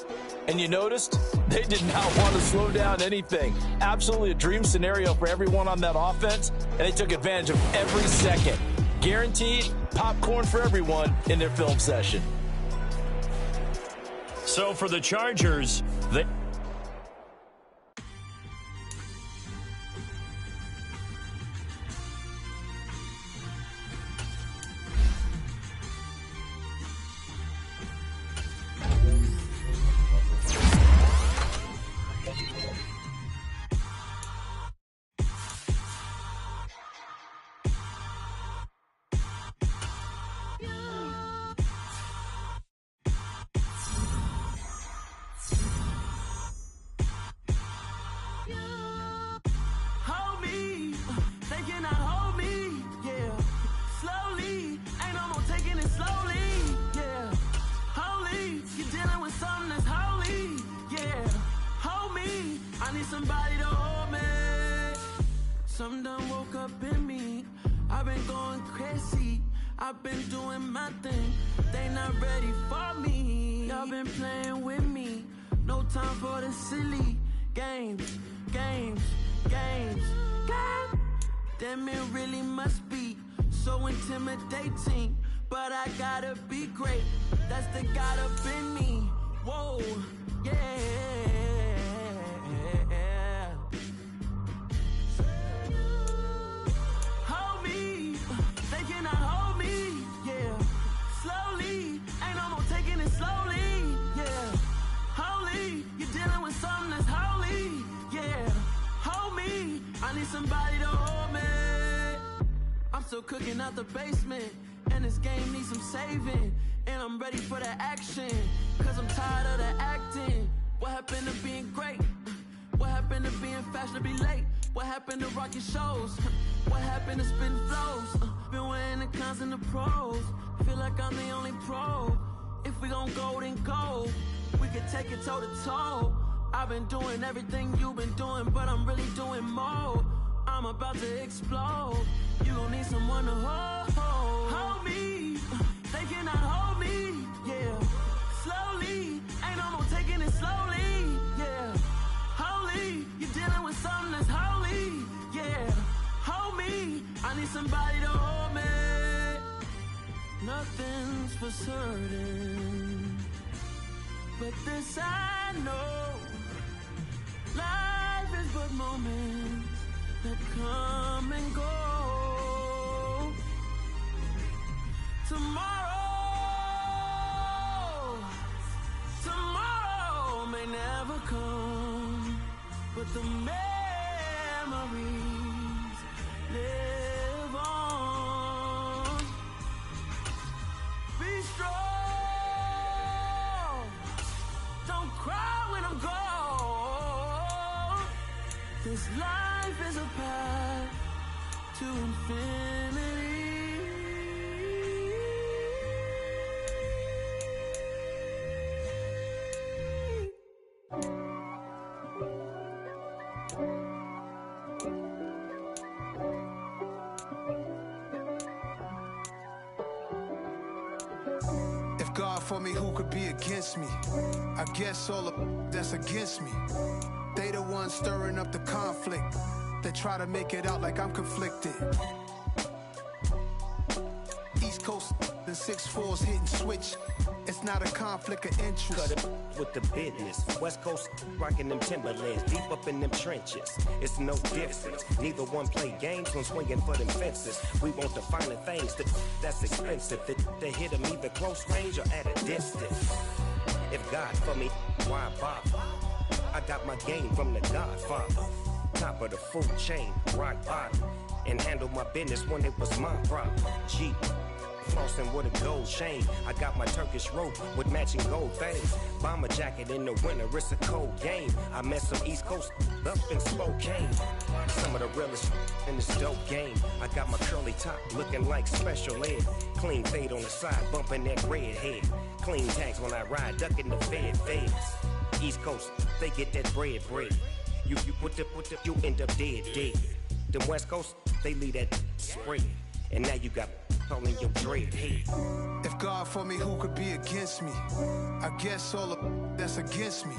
and you noticed they did not want to slow down anything. Absolutely a dream scenario for everyone on that offense, and they took advantage of every second. Guaranteed popcorn for everyone in their film session. So for the Chargers, they... Somebody to hold me. Some done woke up in me. I've been going crazy. I've been doing my thing. They not ready for me. Y'all been playing with me. No time for the silly games. Damn, it really must be so intimidating. But I gotta be great. That's the God up in me. Whoa, yeah. Hold me, they cannot hold me, yeah. Slowly, ain't no more taking it slowly, yeah. Holy, you're dealing with something that's holy, yeah. Hold me, I need somebody to hold me. I'm so still cooking out the basement, and this game needs some saving. And I'm ready for the action, cause I'm tired of the acting. What happened to being great? What happened to being fashionably late? What happened to rocking shows? What happened to spitting flows? Been wearing the cons and the pros. Feel like I'm the only pro. If we gon' go, then go. We could take it toe to toe. I've been doing everything you've been doing, but I'm really doing more. I'm about to explode. You gon' need someone to hold me. They cannot hold me, yeah. Slowly, ain't no more taking it slowly, yeah. Holy, you're dealing with something that's holy, yeah. Hold me, I need somebody to hold me. Nothing's for certain, but this I know. Life is but moments that come and go. Tomorrow may never come, but the memories live on. Be strong, don't cry when I'm gone. This life is a path to infinity. If God for me, who could be against me? I guess all the that's against me. They the ones stirring up the conflict. They try to make it out like I'm conflicted. East Coast, the 6'4's hitting switch. It's not a conflict of interest. Cut it with the business. West Coast rocking them Timberlands, deep up in them trenches. It's no difference. Neither one play games when swinging for them fences. We want the finer things that's expensive. They hit them either close range or at a distance. If God for me, why bother? I got my game from the Godfather. Top of the food chain, rock bottom. And handle my business when it was my problem. Jeep. Flossing with a gold chain. I got my Turkish rope with matching gold things. Bomber jacket in the winter, it's a cold game. I met some East Coast up in Spokane. Some of the realest in this dope game. I got my curly top looking like special ed. Clean fade on the side, bumping that red head. Clean tags when I ride, ducking the feds. East Coast, they get that bread. You put the, you end up dead. Them West Coast, they leave that spread. And now you got all in your dread head. If God for me, who could be against me? I guess all the that's against me.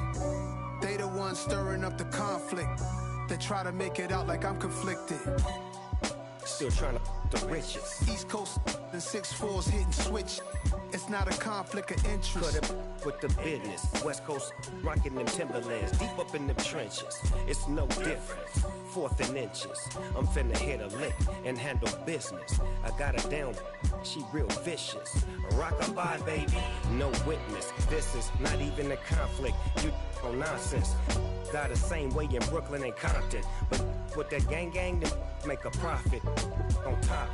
They the ones stirring up the conflict. They try to make it out like I'm conflicted. Still trying to the riches. East Coast, the 6'4's hitting switch. It's not a conflict of interest. Cut it with the business. West Coast rocking them Timberlands, deep up in them trenches. It's no difference. 4th and inches. I'm finna hit a lick and handle business. I got her down, she real vicious. Rockabye, baby, no witness. This is not even a conflict. You on nonsense. Got the same way in Brooklyn and Compton. But with that gang, then make a profit. On top,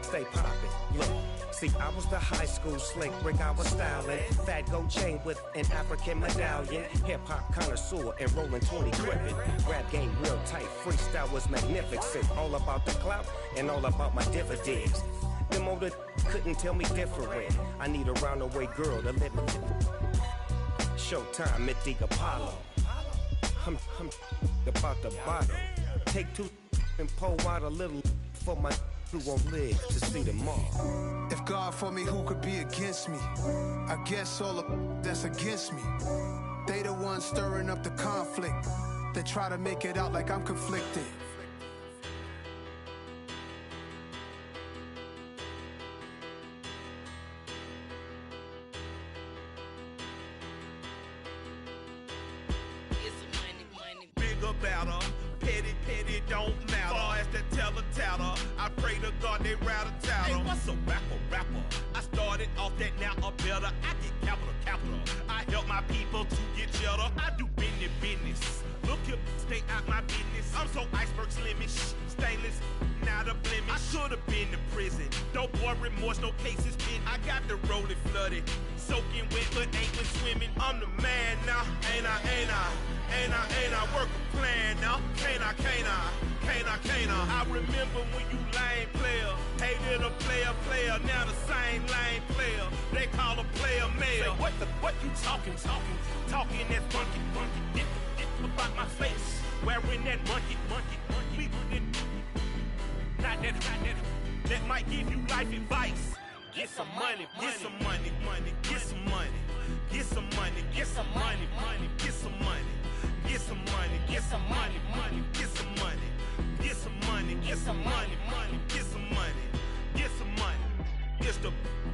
stay poppin'. Look. See, I was the high school slick Rick, I was styling. Fat gold chain with an African medallion. Hip-hop connoisseur and rolling 20 gripping. Rap game real tight, freestyle was magnificent. All about the clout and all about my dividends. Them older couldn't tell me different. I need a roundaway girl to live in. Showtime at the Apollo. I'm about the bottle. Take 2 and pour out a little for my who won't live to see tomorrow. If God for me, who could be against me? I guess all the that's against me. They the ones stirring up the conflict. They try to make it out like I'm conflicted. Bigger, better, petty, don't matter. Far as the teller, I pray to God they rattle tattle. Hey, what's a rapper? I started off that, now a better. I get capital. I help my people to get cheddar. I do business. Look here, stay out my business. I'm so iceberg slimish, stainless, not without a blemish. I should have been in prison. No boy remorse, no cases pinned. I got the rolling flooded, soaking wet, but ain't been swimming. I'm the man now, ain't I? Work a plan now, can't I? I remember when you lame player, hated a player, now the same lame player. They call a player mayor. Say, what you talking that funky, dip about my face, wearing that monkey. Not that might give you life advice. Get some money, get some money, get some money, get some money, get some money, get some money, get some money, get some money, get some money, get some money, get some money, get some money, get some money. It's the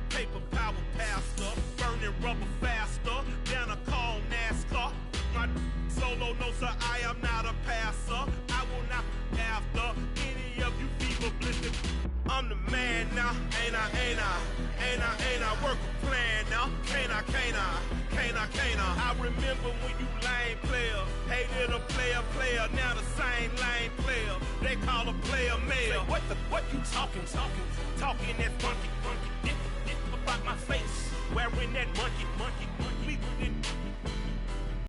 paper power pastor, burning rubber faster than a call NASCAR. My solo, no sir, I am not a passer. I will not after any of you fever blistered. I'm the man now, ain't I? Work a plan now, can't I? I remember when you lame player, hated a player, now the same lame player. They call a player mayor. Say, what you talking that funky, dip about my face, wearing that monkey.